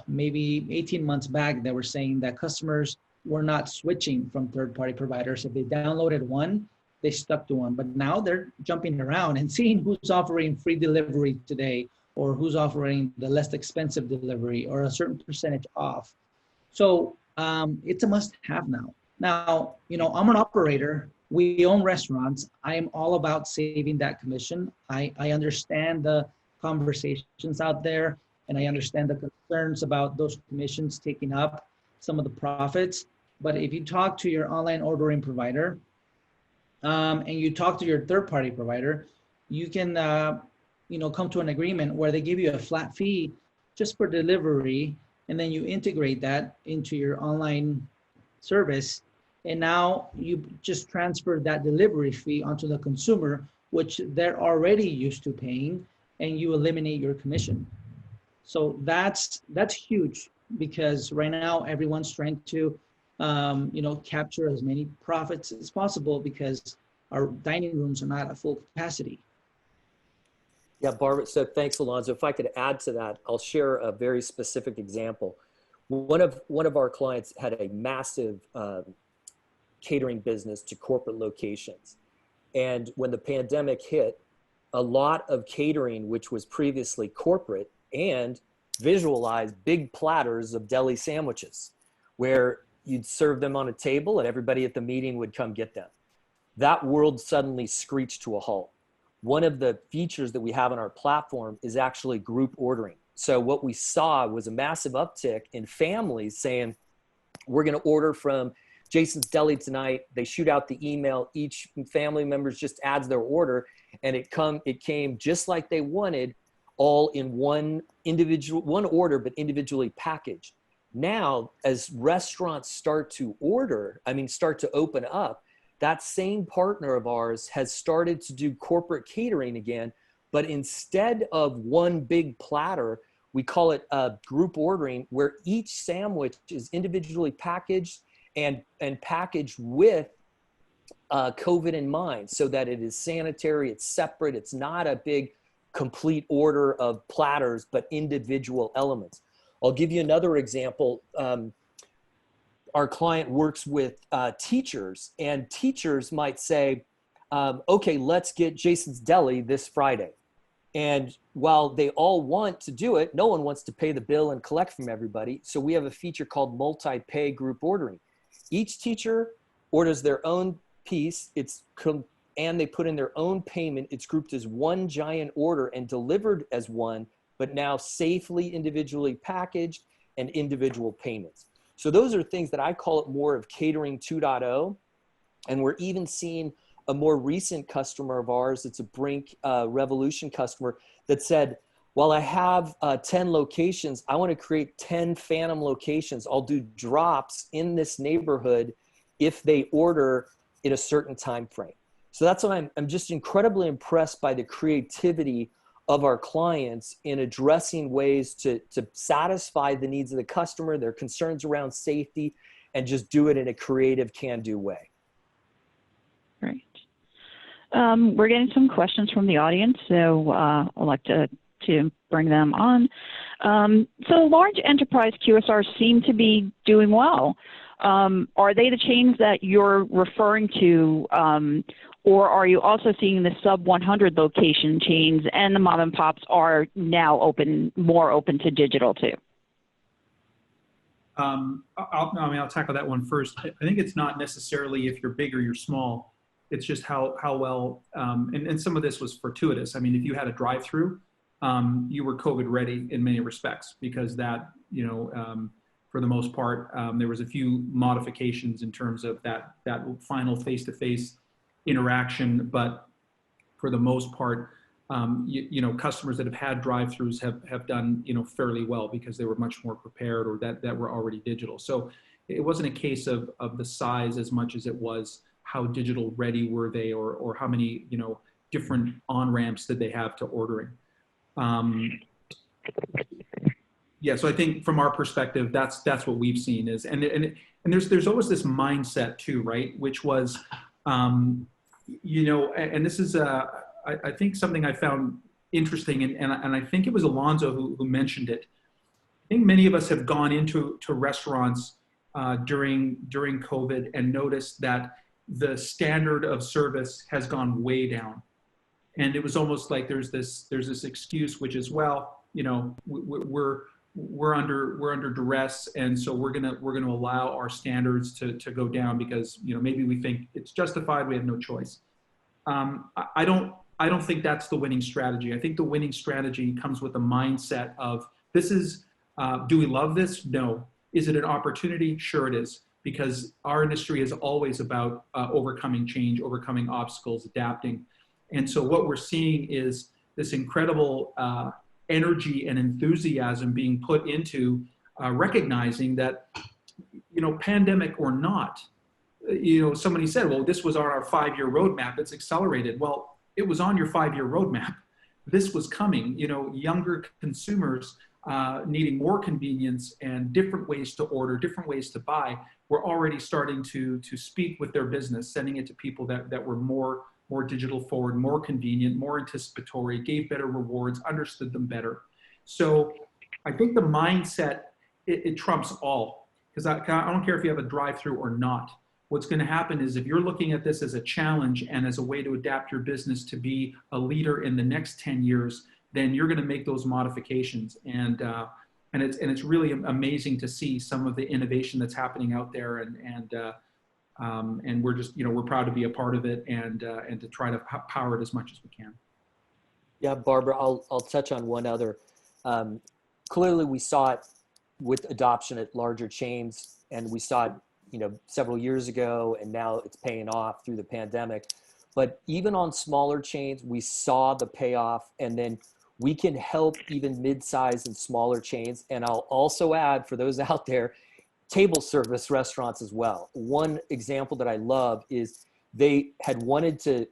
maybe 18 months back, they were saying that customers were not switching from third party providers. If they downloaded one, they stuck to one, but now they're jumping around and seeing who's offering free delivery today, or who's offering the less expensive delivery, or a certain percentage off. So it's a must-have now. Now, I'm an operator. We own restaurants. I am all about saving that commission. I understand the conversations out there, and I understand the concerns about those commissions taking up some of the profits. But if you talk to your online ordering provider, and you talk to your third-party provider, you can, come to an agreement where they give you a flat fee just for delivery, and then you integrate that into your online service, and now you just transfer that delivery fee onto the consumer, which they're already used to paying, and you eliminate your commission. So that's huge, because right now everyone's trying to capture as many profits as possible, because our dining rooms are not at full capacity. Yeah, Barbara, so thanks, Alonso. If I could add to that, I'll share a very specific example. One of our clients had a massive catering business to corporate locations. And when the pandemic hit, a lot of catering, which was previously corporate, and visualized big platters of deli sandwiches, where you'd serve them on a table and everybody at the meeting would come get them. That world suddenly screeched to a halt. One of the features that we have on our platform is actually group ordering. So what we saw was a massive uptick in families saying, we're going to order from Jason's Deli tonight. They shoot out the email. Each family member just adds their order, and it came just like they wanted, all in one order, but individually packaged. Now, as restaurants start to open up, that same partner of ours has started to do corporate catering again, but instead of one big platter, we call it group ordering, where each sandwich is individually packaged and packaged with COVID in mind, so that it is sanitary, it's separate, it's not a big complete order of platters, but individual elements. I'll give you another example. Our client works with teachers, and teachers might say, okay, let's get Jason's Deli this Friday. And while they all want to do it, no one wants to pay the bill and collect from everybody. So we have a feature called multi-pay group ordering. Each teacher orders their own piece, and they put in their own payment. It's grouped as one giant order and delivered as one, but now safely individually packaged and individual payments. So those are things that I call it more of catering 2.0. And we're even seeing a more recent customer of ours, it's a Brink Revolution customer, that said, while I have 10 locations, I want to create 10 phantom locations. I'll do drops in this neighborhood if they order in a certain time frame. So that's why I'm just incredibly impressed by the creativity of our clients in addressing ways to satisfy the needs of the customer, their concerns around safety, and just do it in a creative, can-do way. Great. We're getting some questions from the audience, so I'd like to bring them on. So large enterprise QSRs seem to be doing well. Are they the chains that you're referring to, or are you also seeing the sub 100 location chains and the mom and pops are now more open to digital too? I'll tackle that one first. I think it's not necessarily if you're big or you're small. It's just how well, and some of this was fortuitous. I mean, if you had a drive-through, you were COVID ready in many respects, because that, for the most part, there was a few modifications in terms of that final face-to-face interaction. But for the most part, customers that have had drive-throughs have done, fairly well, because they were much more prepared, or that were already digital. So it wasn't a case of the size as much as it was how digital ready were they, or how many, different on-ramps did they have to ordering. Yeah, so I think from our perspective, that's what we've seen is, and there's always this mindset too, right? Which was, and this is, I think something I found interesting, and I think it was Alonso who mentioned it. I think many of us have gone into restaurants during COVID and noticed that the standard of service has gone way down. And it was almost like there's this excuse, which is, well, we're under duress, and so we're gonna allow our standards to go down because maybe we think it's justified. We have no choice. I don't think that's the winning strategy. I think the winning strategy comes with the mindset of, this is, do we love this? No. Is it an opportunity? Sure it is, because our industry is always about overcoming change, overcoming obstacles, adapting. And so what we're seeing is this incredible energy and enthusiasm being put into recognizing that, pandemic or not, somebody said, well, this was on our 5-year roadmap, it's accelerated. Well, it was on your 5-year roadmap. This was coming, younger consumers needing more convenience and different ways to order, different ways to buy. We're already starting to speak with their business, sending it to people that were more digital forward, more convenient, more anticipatory, gave better rewards, understood them better. So I think the mindset, it trumps all, because I don't care if you have a drive-through or not. What's going to happen is, if you're looking at this as a challenge and as a way to adapt your business to be a leader in the next 10 years, then you're going to make those modifications. And it's really amazing to see some of the innovation that's happening out there, and we're just, we're proud to be a part of it, and to try to power it as much as we can. Yeah, Barbara, I'll touch on one other. Clearly, we saw it with adoption at larger chains, and we saw it, several years ago, and now it's paying off through the pandemic. But even on smaller chains, we saw the payoff, and then we can help even mid-size and smaller chains. And I'll also add, for those out there, table service restaurants as well. One example that I love is they had wanted to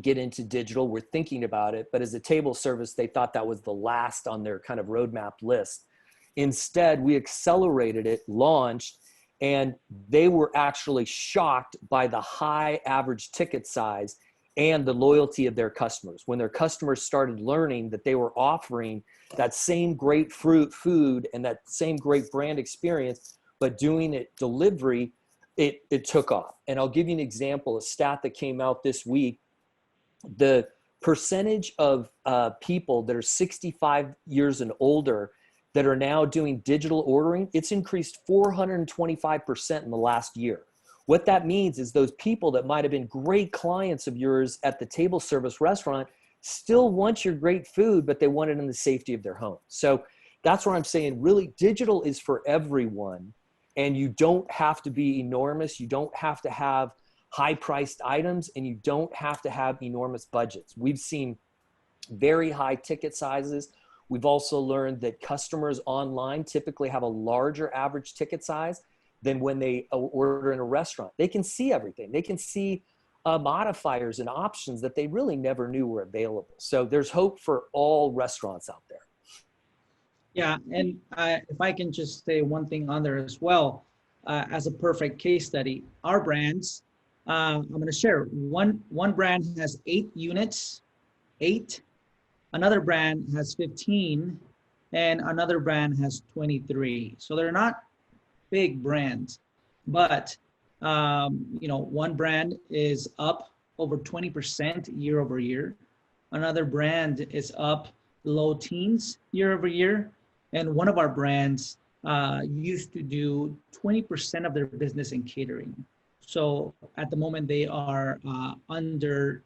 get into digital. We're thinking about it, but as a table service, they thought that was the last on their kind of roadmap list. Instead, we accelerated it, launched, and they were actually shocked by the high average ticket size and the loyalty of their customers. When their customers started learning that they were offering that same great food and that same great brand experience, but doing it delivery, it took off. And I'll give you an example, a stat that came out this week. The percentage of people that are 65 years and older that are now doing digital ordering, it's increased 425% in the last year. What that means is those people that might have been great clients of yours at the table service restaurant still want your great food, but they want it in the safety of their home. So that's what I'm saying. Really, digital is for everyone, and you don't have to be enormous. You don't have to have high-priced items, and you don't have to have enormous budgets. We've seen very high ticket sizes. We've also learned that customers online typically have a larger average ticket size than when they order in a restaurant. They can see everything. They can see modifiers and options that they really never knew were available. So there's hope for all restaurants out there. Yeah, and if I can just say one thing on there as well, as a perfect case study. Our brands, I'm going to share. One brand has 8 units, 8. Another brand has 15, and another brand has 23. So they're not big brands, but one brand is up over 20% year over year. Another brand is up low teens year over year. And one of our brands used to do 20% of their business in catering. So at the moment they are under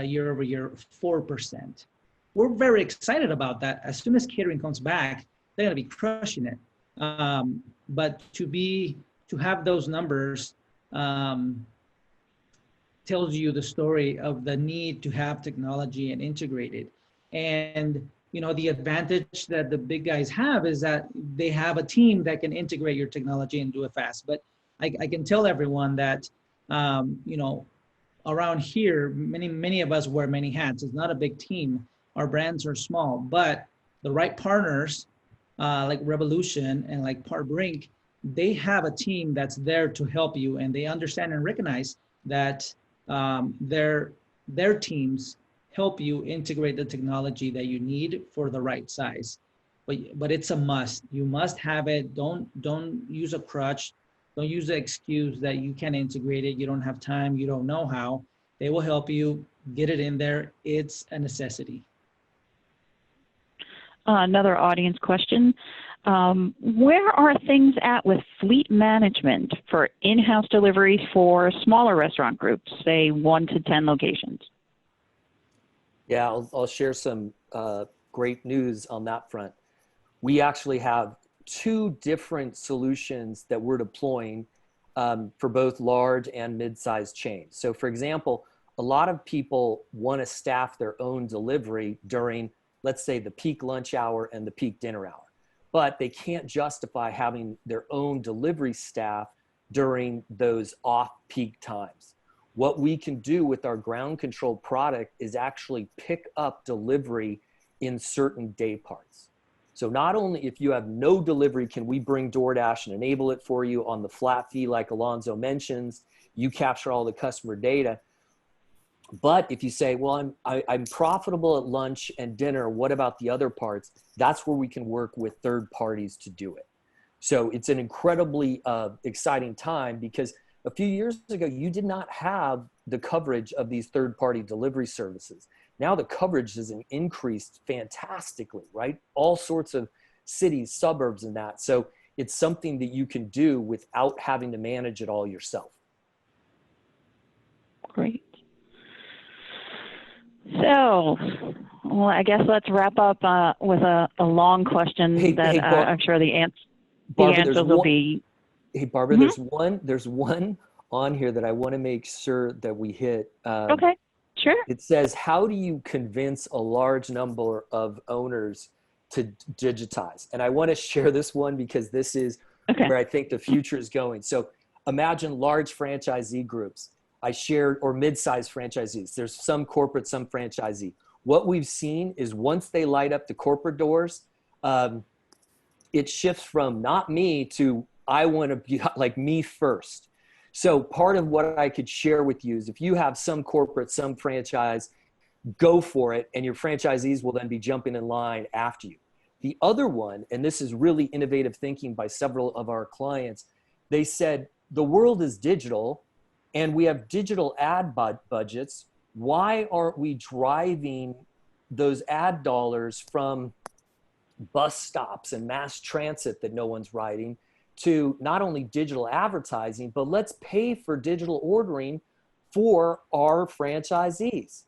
year over year 4%. We're very excited about that. As soon as catering comes back, they're gonna be crushing it. But to have those numbers tells you the story of the need to have technology and integrate it. And the advantage that the big guys have is that they have a team that can integrate your technology and do it fast. But I can tell everyone that around here, many of us wear many hats. It's not a big team. Our brands are small, but the right partners like Revolution and like Brink, they have a team that's there to help you, and they understand and recognize that their teams help you integrate the technology that you need for the right size. But it's a must. You must have it. Don't use a crutch. Don't use the excuse that you can't integrate it. You don't have time. You don't know how. They will help you get it in there. It's a necessity. Another audience question. Where are things at with fleet management for in-house deliveries for smaller restaurant groups, say 1 to 10 locations? Yeah, I'll share some great news on that front. We actually have 2 different solutions that we're deploying for both large and mid-sized chains. So for example, a lot of people want to staff their own delivery during, let's say, the peak lunch hour and the peak dinner hour, but they can't justify having their own delivery staff during those off-peak times. What we can do with our ground control product is actually pick up delivery in certain day parts. So not only if you have no delivery, can we bring DoorDash and enable it for you on the flat fee like Alonso mentions, you capture all the customer data. But if you say, well, I'm profitable at lunch and dinner, what about the other parts? That's where we can work with third parties to do it. So it's an incredibly exciting time, because a few years ago, you did not have the coverage of these third-party delivery services. Now the coverage has increased fantastically, right? All sorts of cities, suburbs, and that. So it's something that you can do without having to manage it all yourself. Great. So, well, I guess let's wrap up with a long question that I'm sure the answers will be. Hey, Barbara, there's one on here that I want to make sure that we hit. Okay, sure. It says, how do you convince a large number of owners to digitize? And I want to share this one because this is where I think the future is going. So imagine large franchisee groups. I shared, or mid-sized franchisees. There's some corporate, some franchisee. What we've seen is once they light up the corporate doors, it shifts from not me to I want to be like me first. So part of what I could share with you is if you have some corporate, some franchise, go for it, and your franchisees will then be jumping in line after you. The other one, and this is really innovative thinking by several of our clients, they said, the world is digital and we have digital ad budgets. Why aren't we driving those ad dollars from bus stops and mass transit that no one's riding to not only digital advertising, but let's pay for digital ordering for our franchisees?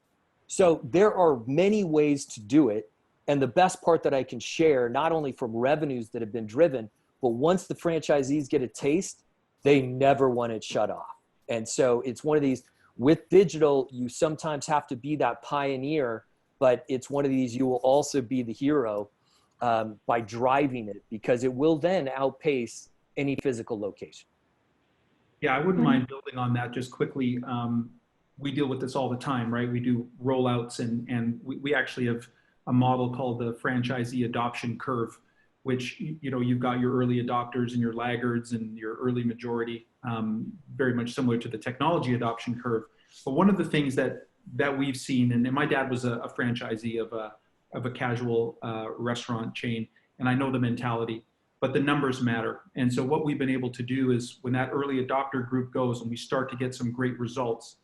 So there are many ways to do it. And the best part that I can share, not only from revenues that have been driven, but once the franchisees get a taste, they never want it shut off. And so it's one of these, with digital, you sometimes have to be that pioneer, but it's one of these, you will also be the hero by driving it, because it will then outpace any physical location. Yeah, I wouldn't mind building on that just quickly. We deal with this all the time, right? We do rollouts, and we actually have a model called the franchisee adoption curve, which, you know, you've got your early adopters and your laggards and your early majority, very much similar to the technology adoption curve. But one of the things that we've seen, and my dad was a franchisee of a casual restaurant chain, and I know the mentality, but the numbers matter. And so what we've been able to do is when that early adopter group goes and we start to get some great results,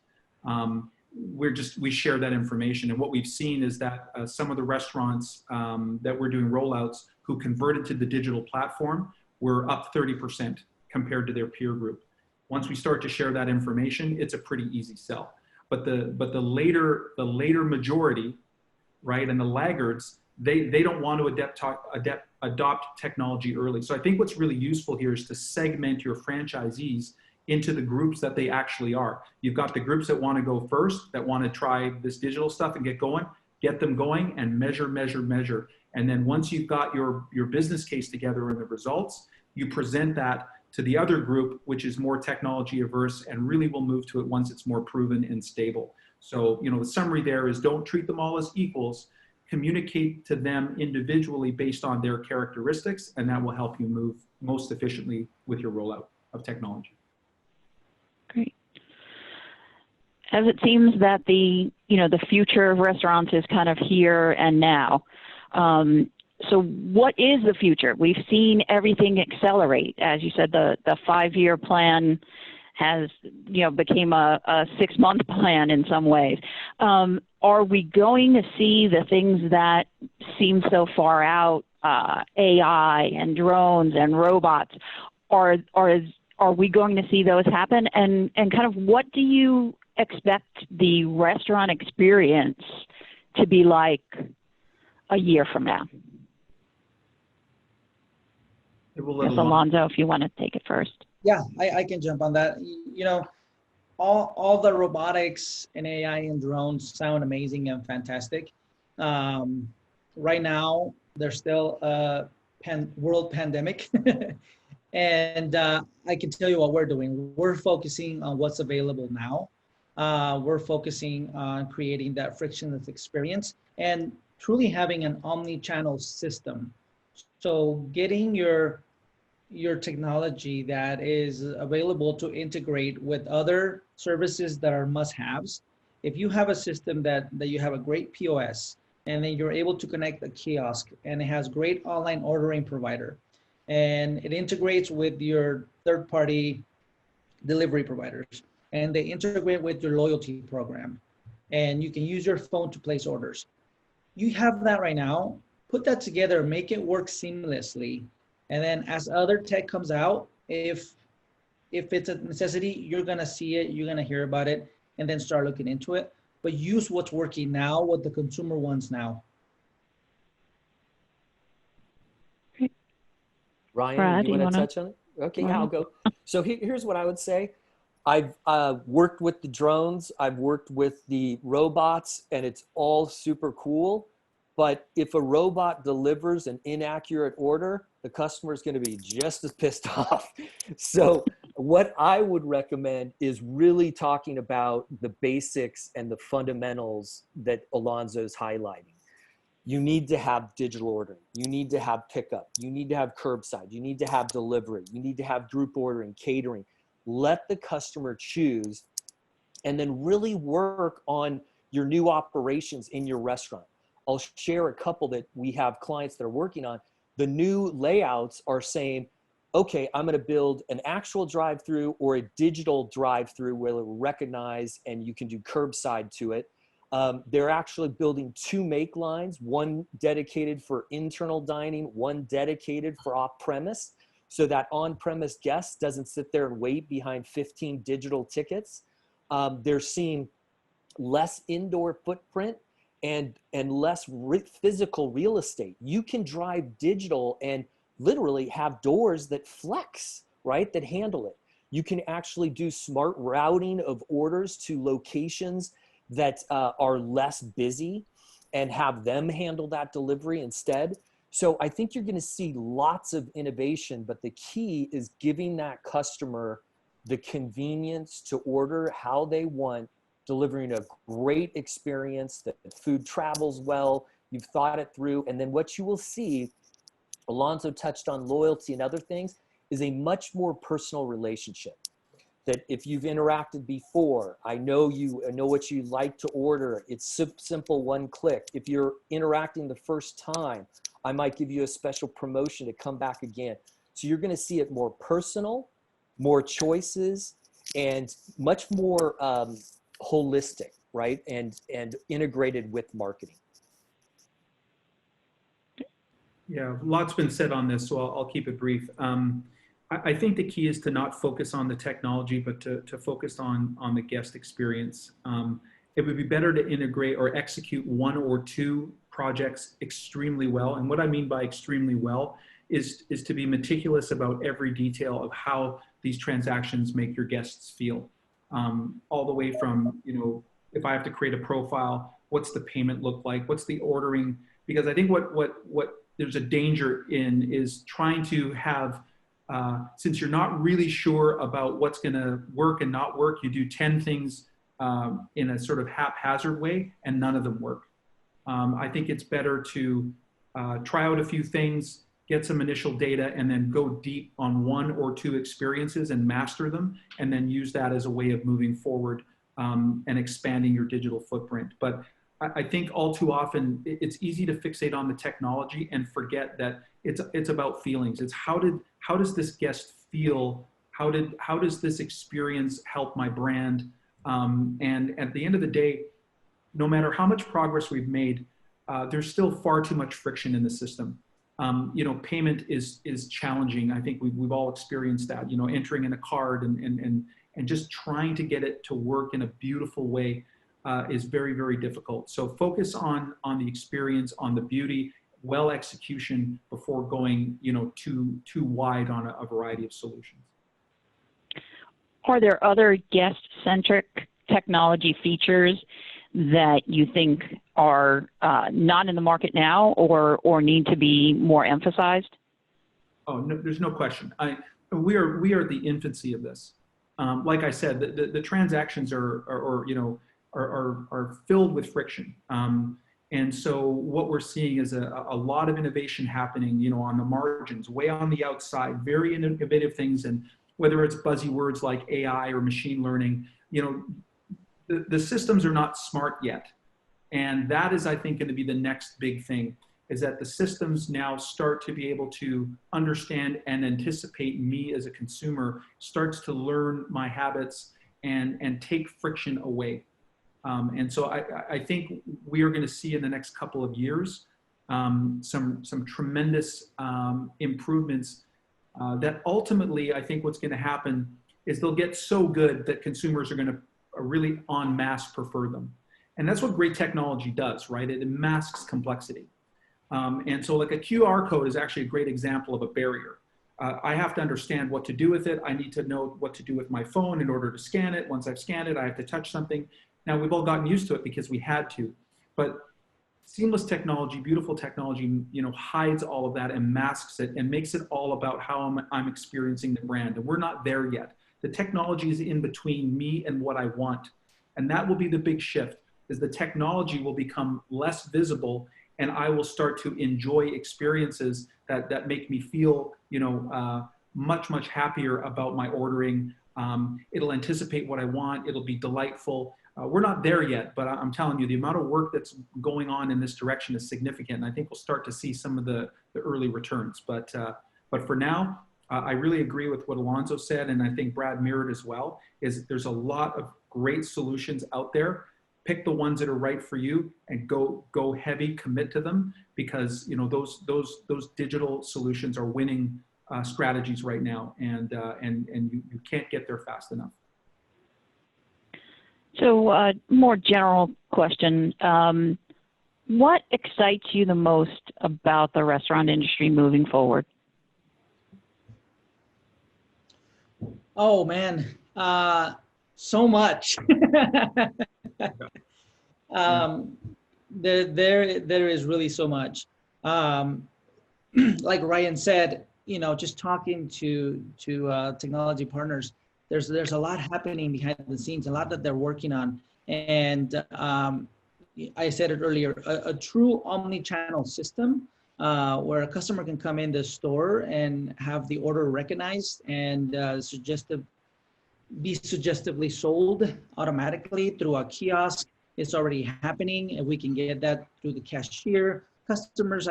we share that information. And what we've seen is that some of the restaurants that we're doing rollouts who converted to the digital platform were up 30% compared to their peer group. Once we start to share that information, it's a pretty easy sell. But the later majority, right, and the laggards, they don't want to adopt technology early. So I think what's really useful here is to segment your franchisees into the groups that they actually are. You've got the groups that want to go first, that want to try this digital stuff and get them going and measure. And then once you've got your business case together and the results, you present that to the other group, which is more technology averse and really will move to it once it's more proven and stable. So, you know, the summary there is don't treat them all as equals, communicate to them individually based on their characteristics, and that will help you move most efficiently with your rollout of technology. Great. As it seems that the future of restaurants is kind of here and now. So what is the future? We've seen everything accelerate. As you said, the 5-year plan has, became a 6-month plan in some ways. Are we going to see the things that seem so far out, AI and drones and robots? Are we going to see those happen? And kind of what do you expect the restaurant experience to be like a year from now? Yes, Alonso, if you want to take it first. Yeah, I can jump on that. You know, all the robotics and AI and drones sound amazing and fantastic. Right now, there's still a world pandemic. And I can tell you what we're doing. We're focusing on what's available now. We're focusing on creating that frictionless experience and truly having an omni-channel system. So getting your technology that is available to integrate with other services that are must-haves. If you have a system that you have a great POS, and then you're able to connect a kiosk, and it has great online ordering provider, and it integrates with your third-party delivery providers, and they integrate with your loyalty program, and you can use your phone to place orders. You have that right now. Put that together, make it work seamlessly. And then as other tech comes out, if it's a necessity, you're gonna see it, you're gonna hear about it, and then start looking into it. But use what's working now, what the consumer wants now. Ryan, Brad, you want to touch on it? Okay, yeah, I'll go. So here's what I would say. I've worked with the drones, I've worked with the robots, and it's all super cool. But if a robot delivers an inaccurate order, the customer is going to be just as pissed off. So what I would recommend is really talking about the basics and the fundamentals that Alonso's highlighting. You need to have digital ordering. You need to have pickup. You need to have curbside. You need to have delivery. You need to have group ordering, catering. Let the customer choose, and then really work on your new operations in your restaurant. I'll share a couple that we have clients that are working on. The new layouts are saying, okay, I'm going to build an actual drive-through or a digital drive-through where it'll recognize and you can do curbside to it. They're actually building 2 make lines, one dedicated for internal dining, one dedicated for off-premise, so that on-premise guest doesn't sit there and wait behind 15 digital tickets. They're seeing less indoor footprint and less physical real estate. You can drive digital and literally have doors that flex, right, that handle it. You can actually do smart routing of orders to locations that are less busy and have them handle that delivery instead. So I think you're going to see lots of innovation, but the key is giving that customer the convenience to order how they want, delivering a great experience, that food travels well, you've thought it through. And then what you will see Alonso touched on loyalty and other things, is a much more personal relationship. That if you've interacted before, I know you, I know what you like to order. It's simple, one click. If you're interacting the first time, I might give you a special promotion to come back again. So you're going to see it more personal, more choices, and much more holistic, right? And integrated with marketing. Yeah, a lot's been said on this, so I'll keep it brief. I think the key is to not focus on the technology, but to focus on the guest experience. It would be better to integrate or execute one or two projects extremely well. And what I mean by extremely well is to be meticulous about every detail of how these transactions make your guests feel. All the way from, you know, if I have to create a profile, what's the payment look like? What's the ordering? Because I think what there's a danger in is trying to have, since you're not really sure about what's going to work and not work, you do 10 things in a sort of haphazard way, and none of them work. I think it's better to try out a few things, get some initial data, and then go deep on one or two experiences and master them, and then use that as a way of moving forward and expanding your digital footprint. But I think all too often it's easy to fixate on the technology and forget that it's about feelings. It's how does this guest feel? How does this experience help my brand? And at the end of the day, no matter how much progress we've made, there's still far too much friction in the system. You know, payment is challenging. I think we've all experienced that. You know, entering in a card and just trying to get it to work in a beautiful way is very, very difficult. So focus on the experience, on the beauty, well execution before going, you know, too wide on a variety of solutions. Are there other guest-centric technology features that you think are not in the market now or need to be more emphasized? Oh, no, there's no question. We are the infancy of this. Like I said, the transactions are filled with friction. And so what we're seeing is a lot of innovation happening, you know, on the margins, way on the outside, very innovative things. And whether it's buzzy words like AI or machine learning, you know, the systems are not smart yet. And that is, I think, going to be the next big thing, is that the systems now start to be able to understand and anticipate me as a consumer, starts to learn my habits and take friction away. And so I think we are going to see in the next couple of years some tremendous improvements that ultimately, I think what's going to happen is they'll get so good that consumers are going to really en masse prefer them. And that's what great technology does, right? It masks complexity. And so like a QR code is actually a great example of a barrier. I have to understand what to do with it. I need to know what to do with my phone in order to scan it. Once I've scanned it, I have to touch something. Now we've all gotten used to it because we had to, but seamless technology, beautiful technology, you know, hides all of that and masks it and makes it all about how I'm experiencing the brand. And we're not there yet. The technology is in between me and what I want. And that will be the big shift, is the technology will become less visible and I will start to enjoy experiences that make me feel, you know, much, much happier about my ordering. It'll anticipate what I want. It'll be delightful. We're not there yet, but I'm telling you, the amount of work that's going on in this direction is significant. And I think we'll start to see some of the early returns. But for now, I really agree with what Alonso said, and I think Brad mirrored as well, is there's a lot of great solutions out there. Pick the ones that are right for you and go heavy, commit to them, because you know those digital solutions are winning strategies right now, and you can't get there fast enough. So more general question, what excites you the most about the restaurant industry moving forward? Oh man, so much. There is really so much. Like Ryan said, you know, just talking to technology partners, there's a lot happening behind the scenes, a lot that they're working on. And I said it earlier, a true omni-channel system where a customer can come in the store and have the order recognized and be suggestively sold automatically through a kiosk. It's already happening, and we can get that through the cashier. Customers,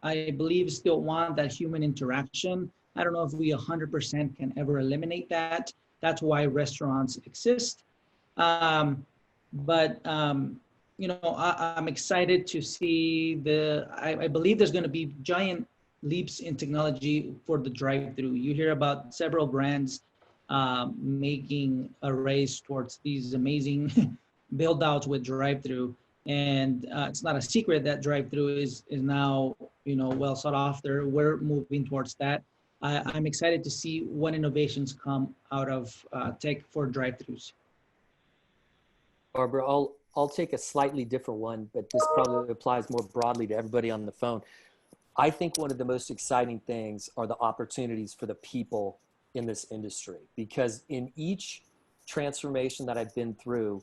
I believe, still want that human interaction. I don't know if we 100% can ever eliminate that. That's why restaurants exist. You know, I'm excited to see I believe there's going to be giant leaps in technology for the drive-through. You hear about several brands making a race towards these amazing build outs with drive-through. And it's not a secret that drive-through is now, you know, well sought after. We're moving towards that. I'm excited to see what innovations come out of tech for drive-throughs. Barbara, I'll take a slightly different one, but this probably applies more broadly to everybody on the phone. I think one of the most exciting things are the opportunities for the people in this industry, because in each transformation that I've been through,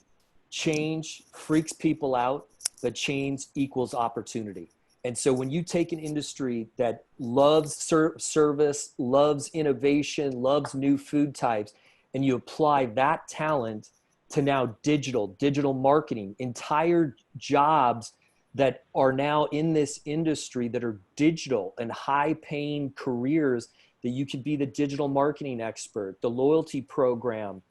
change freaks people out, but change equals opportunity. And so when you take an industry that loves service, loves innovation, loves new food types, and you apply that talent to now digital marketing, entire jobs that are now in this industry that are digital and high paying careers, that you could be the digital marketing expert, the loyalty program,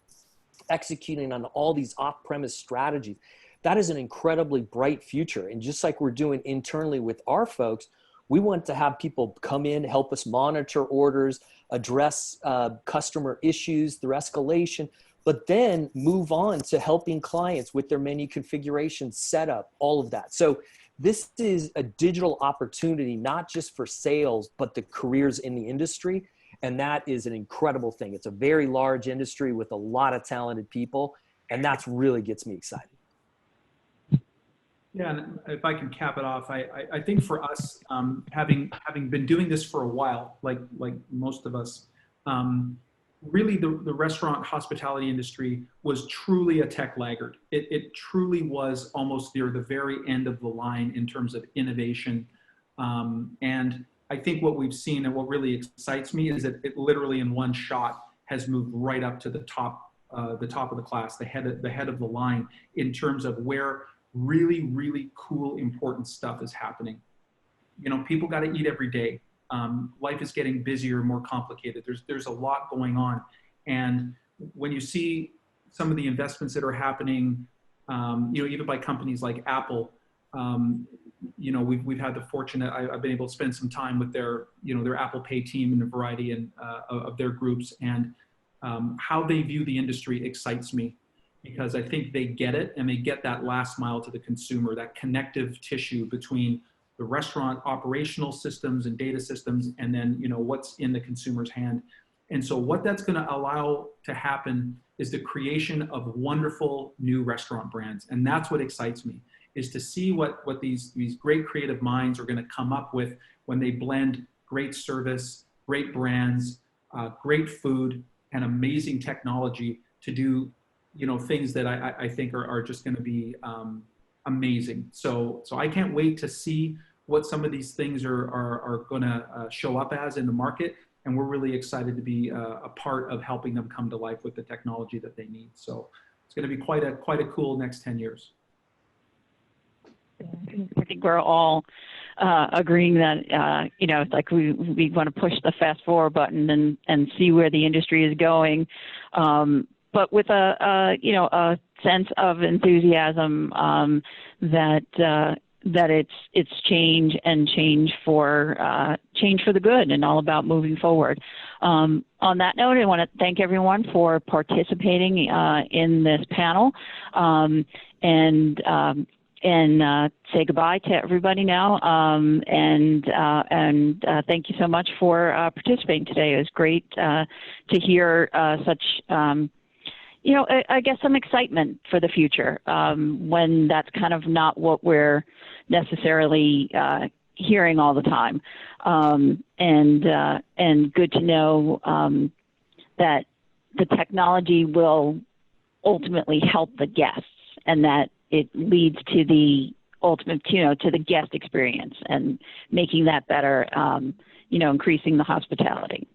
executing on all these off-premise strategies. That is an incredibly bright future. And just like we're doing internally with our folks, we want to have people come in, help us monitor orders, address customer issues, their escalation, but then move on to helping clients with their menu configuration, setup, all of that. So this is a digital opportunity, not just for sales, but the careers in the industry. And that is an incredible thing. It's a very large industry with a lot of talented people. And that's really gets me excited. Yeah, and if I can cap it off, I think for us, having been doing this for a while, like most of us, really the restaurant hospitality industry was truly a tech laggard. It truly was almost near the very end of the line in terms of innovation. And I think what we've seen and what really excites me is that it literally in one shot has moved right up to the top of the class, the head of the line in terms of where really, really cool, important stuff is happening. You know, people got to eat every day. Life is getting busier, more complicated. There's a lot going on. And when you see some of the investments that are happening, you know, even by companies like Apple, you know, we've had the fortune, I've been able to spend some time with their, you know, their Apple Pay team and a variety of their groups, and how they view the industry excites me, because I think they get it, and they get that last mile to the consumer, that connective tissue between the restaurant operational systems and data systems, and then, you know, what's in the consumer's hand. And so what that's going to allow to happen is the creation of wonderful new restaurant brands. And that's what excites me, is to see what these great creative minds are going to come up with when they blend great service, great brands, great food, and amazing technology to do, you know, things that I think are just going to be amazing. So I can't wait to see what some of these things are going to show up as in the market, and we're really excited to be a part of helping them come to life with the technology that they need. So it's going to be quite a cool next 10 years. I think we're all agreeing that you know, like we want to push the fast forward button and see where the industry is going. But with you know, a sense of enthusiasm that it's change, and change for the good, and all about moving forward. On that note, I want to thank everyone for participating in this panel, and say goodbye to everybody now. And thank you so much for participating today. It was great to hear such. You know, I guess some excitement for the future, when that's kind of not what we're necessarily hearing all the time. And good to know that the technology will ultimately help the guests, and that it leads to the ultimate, to the guest experience and making that better, increasing the hospitality.